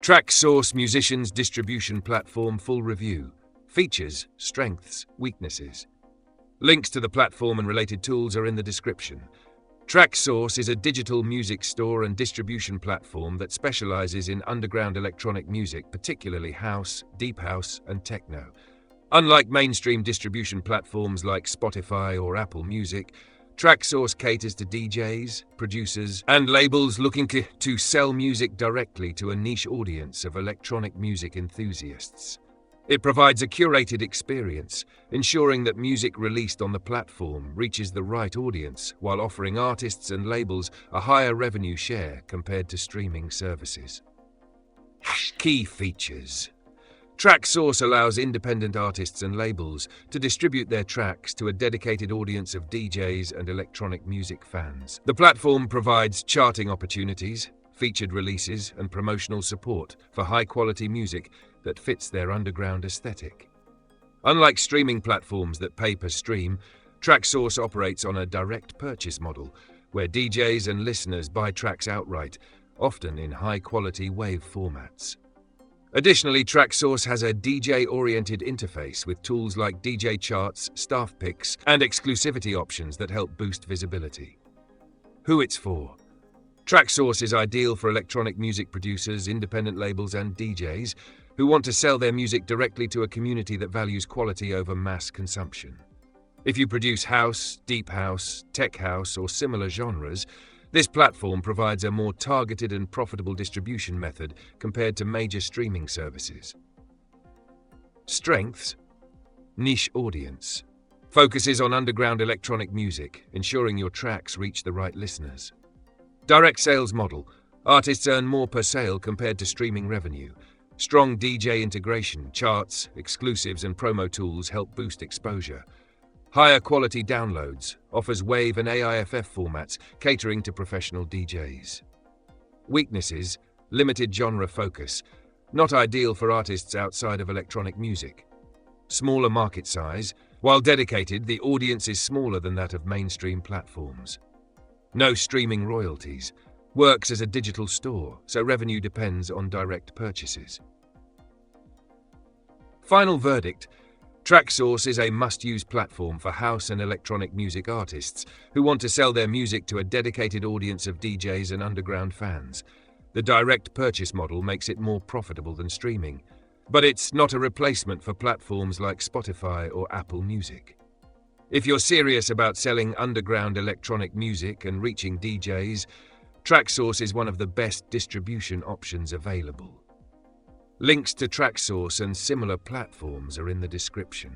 Traxsource Musicians Distribution Platform Full Review. Features, Strengths, Weaknesses. Links to the platform and related tools are in the description. Traxsource is a digital music store and distribution platform that specializes in underground electronic music, particularly house, deep house, and techno. Unlike mainstream distribution platforms like Spotify or Apple Music, Traxsource caters to DJs, producers, and labels looking to sell music directly to a niche audience of electronic music enthusiasts. It provides a curated experience, ensuring that music released on the platform reaches the right audience while offering artists and labels a higher revenue share compared to streaming services. Key features. Traxsource allows independent artists and labels to distribute their tracks to a dedicated audience of DJs and electronic music fans. The platform provides charting opportunities, featured releases, and promotional support for high-quality music that fits their underground aesthetic. Unlike streaming platforms that pay per stream, Traxsource operates on a direct purchase model, where DJs and listeners buy tracks outright, often in high-quality WAV formats. Additionally, Traxsource has a DJ-oriented interface with tools like DJ charts, staff picks, and exclusivity options that help boost visibility. Who it's for. Traxsource is ideal for electronic music producers, independent labels, and DJs who want to sell their music directly to a community that values quality over mass consumption. If you produce house, deep house, tech house, or similar genres, this platform provides a more targeted and profitable distribution method compared to major streaming services. Strengths. Niche audience. Focuses on underground electronic music, ensuring your tracks reach the right listeners. Direct sales model. Artists earn more per sale compared to streaming revenue. Strong DJ integration, charts, exclusives, and promo tools help boost exposure. Higher quality downloads, offers WAV and AIFF formats, catering to professional DJs. Weaknesses, limited genre focus, not ideal for artists outside of electronic music. Smaller market size, while dedicated, the audience is smaller than that of mainstream platforms. No streaming royalties, works as a digital store, so revenue depends on direct purchases. Final verdict. Traxsource is a must-use platform for house and electronic music artists who want to sell their music to a dedicated audience of DJs and underground fans. The direct purchase model makes it more profitable than streaming, but it's not a replacement for platforms like Spotify or Apple Music. If you're serious about selling underground electronic music and reaching DJs, Traxsource is one of the best distribution options available. Links to Traxsource and similar platforms are in the description.